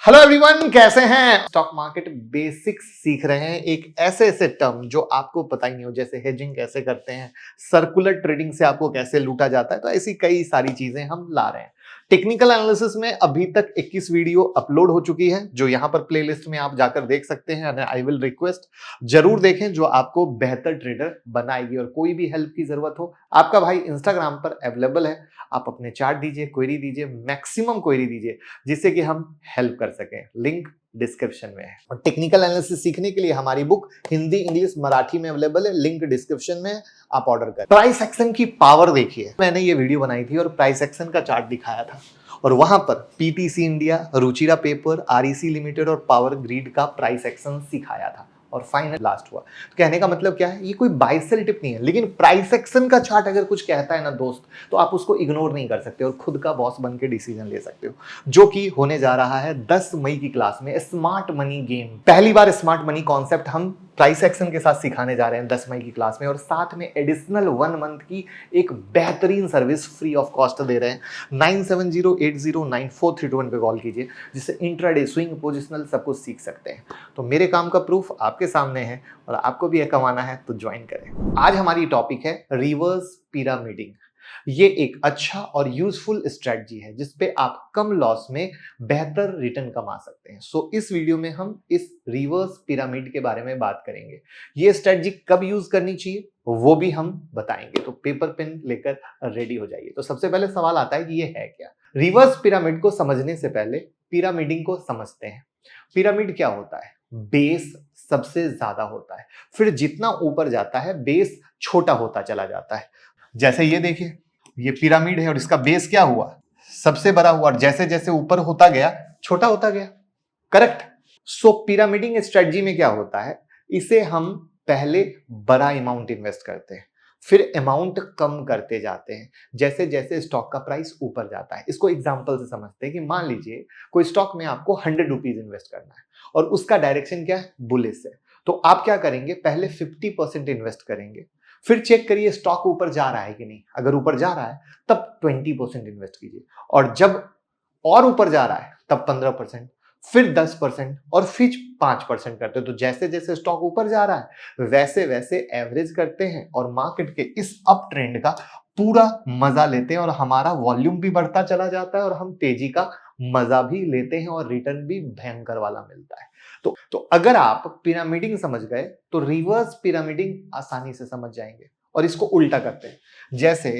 Hello everyone, कैसे हैं? Stock market basics सीख रहे हैं। एक ऐसे ऐसे टर्म जो आपको पता ही नहीं हो, जैसे हेजिंग कैसे करते हैं, सर्कुलर ट्रेडिंग से आपको कैसे लूटा जाता है। तो ऐसी कई सारी चीजें हम ला रहे हैं। टेक्निकल एनालिसिस में अभी तक 21 वीडियो अपलोड हो चुकी है, जो यहां पर प्लेलिस्ट में आप जाकर देख सकते हैं। आई विल रिक्वेस्ट जरूर देखें, जो आपको बेहतर ट्रेडर बनाएगी। और कोई भी हेल्प की जरूरत हो, आपका भाई इंस्टाग्राम पर अवेलेबल है। आप अपने चार्ट दीजिए, क्वेरी दीजिए, मैक्सिमम क्वेरी दीजिए, जिससे कि हम हेल्प कर सकें। लिंक डिस्क्रिप्शन में है। और टेक्निकल एनालिसिस सीखने के लिए हमारी बुक हिंदी, इंग्लिश, मराठी में अवेलेबल है। लिंक डिस्क्रिप्शन में है, आप ऑर्डर करें। प्राइस एक्शन की पावर देखिए। मैंने ये वीडियो बनाई थी और प्राइस एक्शन का चार्ट दिखाया था, और वहां पर PTC India, Ruchira paper, REC limited और पावर ग्रिड का प्राइस एक्शन सिखाया था। और फाइनल लास्ट हुआ। तो कहने का मतलब क्या है, ये कोई बाय सेल टिप नहीं है, लेकिन प्राइस एक्शन का चार्ट अगर कुछ कहता है ना दोस्त, तो आप उसको इग्नोर नहीं कर सकते और खुद का बॉस बन के डिसीजन ले सकते हो। जो कि होने जा रहा है 10 मई की क्लास में, स्मार्ट मनी गेम। पहली बार स्मार्ट मनी कॉन्सेप्ट हम प्राइस एक्शन के साथ सिखाने जा रहे हैं 10 मई की क्लास में, और साथ में एडिशनल 1 मंथ की एक बेहतरीन सर्विस फ्री ऑफ कॉस्ट दे रहे हैं। 9708094321 पे कॉल कीजिए, जिससे इंट्राडे, स्विंग, पोजिशनल सब कुछ सीख सकते हैं। तो मेरे काम का प्रूफ आपके सामने है, और आपको भी ये कमाना है तो ज्वाइन करें। आज हमारी टॉपिक है रिवर्स पिरामिडिंग। ये एक अच्छा और यूजफुल स्ट्रेटजी है, जिसपे आप कम लॉस में बेहतर रिटर्न कमा सकते हैं। सो इस वीडियो में हम इस रिवर्स पिरामिड के बारे में बात करेंगे। ये स्ट्रेटजी कब यूज करनी चाहिए वो भी हम बताएंगे। तो पेपर पेन लेकर रेडी हो जाइए। तो सबसे पहले सवाल आता है कि ये है क्या। रिवर्स पिरामिड को समझने से पहले पिरामिडिंग को समझते हैं। पिरामिड क्या होता है? बेस सबसे ज्यादा होता है, फिर जितना ऊपर जाता है बेस छोटा होता चला जाता है। जैसे ये देखिए, ये पिरामिड है और इसका बेस क्या हुआ, सबसे बड़ा हुआ, और जैसे जैसे ऊपर होता गया छोटा होता गया। करेक्ट। सो पिरामिडिंग स्ट्रेटजी में क्या होता है, इसे हम पहले बड़ा अमाउंट इन्वेस्ट करते हैं, फिर अमाउंट कम करते जाते हैं जैसे जैसे स्टॉक का प्राइस ऊपर जाता है। इसको एग्जांपल से समझते हैं कि मान लीजिए कोई स्टॉक में आपको 100 रुपीज इन्वेस्ट करना है, और उसका डायरेक्शन क्या है, बुलिश है। तो आप क्या करेंगे, पहले 50% इन्वेस्ट करेंगे, फिर चेक करिए स्टॉक ऊपर जा रहा है कि नहीं। अगर ऊपर जा रहा है तब 20% इन्वेस्ट कीजिए, और जब और ऊपर जा रहा है तब 15%, फिर 10% और फिर 5% करते हैं। तो जैसे जैसे स्टॉक ऊपर जा रहा है वैसे वैसे एवरेज करते हैं, और मार्केट के इस अप ट्रेंड का पूरा मजा लेते हैं, और हमारा वॉल्यूम भी बढ़ता चला जाता है, और हम तेजी का मजा भी लेते हैं, और रिटर्न भी भयंकर वाला मिलता है। तो अगर आप पिरामिडिंग समझ गए तो रिवर्स पिरामिडिंग आसानी से समझ जाएंगे। और इसको उल्टा करते हैं। जैसे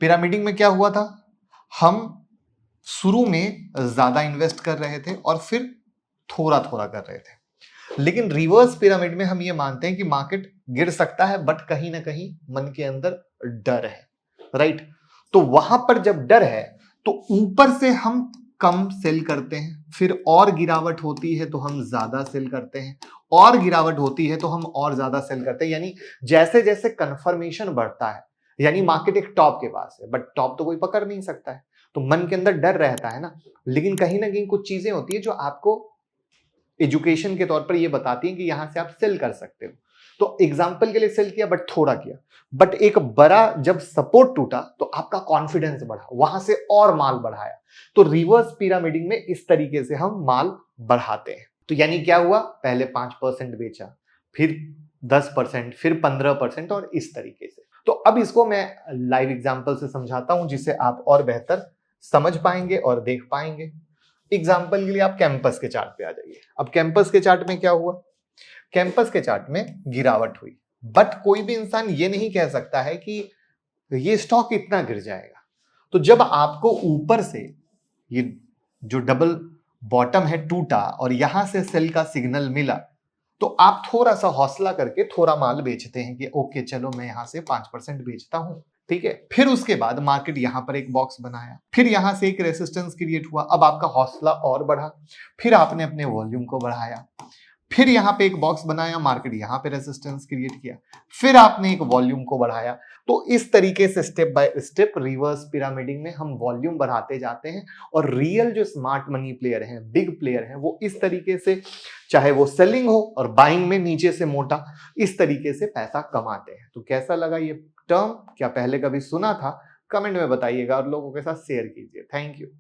पिरामिडिंग में क्या हुआ था, हम शुरू में ज्यादा इन्वेस्ट कर रहे थे और फिर थोड़ा थोड़ा कर रहे थे। लेकिन रिवर्स पिरामिड में हम ये मानते हैं कि मार्केट गिर सकता है, बट कहीं ना कहीं मन के अंदर डर है। राइट। तो वहां पर जब डर है तो ऊपर से हम कम सेल करते हैं, फिर और गिरावट होती है तो हम ज्यादा सेल करते हैं, और गिरावट होती है तो हम और ज्यादा सेल करते हैं। यानी जैसे जैसे कंफर्मेशन बढ़ता है, यानी मार्केट एक टॉप के पास है, बट टॉप तो कोई पकड़ नहीं सकता है, तो मन के अंदर डर रहता है ना। लेकिन कहीं ना कहीं कुछ चीजें होती है जो आपको एजुकेशन के तौर पर ये बताती हैं कि यहां से आप सेल कर सकते हो। तो एग्जाम्पल के लिए सेल किया, बट थोड़ा किया, बट एक बड़ा जब सपोर्ट टूटा तो आपका कॉन्फिडेंस बढ़ा, वहां से और माल बढ़ाया। तो रिवर्स पिरामिडिंग में इस तरीके से हम माल बढ़ाते हैं। तो यानी क्या हुआ, पहले 5% बेचा, फिर 10%, फिर 15%, और इस तरीके से। तो अब इसको मैं लाइव एग्जाम्पल से समझाता हूं, जिससे आप और बेहतर समझ पाएंगे और देख पाएंगे। एग्जाम्पल के लिए आप कैंपस के चार्ट पे आ जाइए। अब कैंपस के चार्ट में क्या हुआ, कैंपस के चार्ट में गिरावट हुई, बट कोई भी इंसान ये नहीं कह सकता है कि ये स्टॉक इतना गिर जाएगा। तो जब आपको ऊपर से ये जो डबल बॉटम है टूटा और यहां से सेल का सिग्नल मिला, तो आप थोड़ा सा हौसला करके थोड़ा माल बेचते हैं कि ओके चलो मैं यहां से 5% बेचता हूं। ठीक है। फिर उसके बाद मार्केट यहां पर एक बॉक्स बनाया, फिर यहां से एक रेसिस्टेंस क्रिएट हुआ, अब आपका हौसला और बढ़ा, फिर आपने अपने वॉल्यूम को बढ़ाया, फिर यहां पे एक बॉक्स बनाया, मार्केट यहां पे रेजिस्टेंस क्रिएट किया, फिर आपने एक वॉल्यूम को बढ़ाया। तो इस तरीके से step by step reverse pyramiding में हम वॉल्यूम बढ़ाते जाते हैं, और रियल जो स्मार्ट मनी प्लेयर हैं, बिग प्लेयर हैं, वो इस तरीके से, चाहे वो सेलिंग हो और बाइंग में नीचे से मोटा, इस तरीके से पैसा कमाते हैं। तो कैसा लगा ये टर्म, क्या पहले कभी सुना था? कमेंट में बताइएगा और लोगों के साथ शेयर कीजिए। Thank you.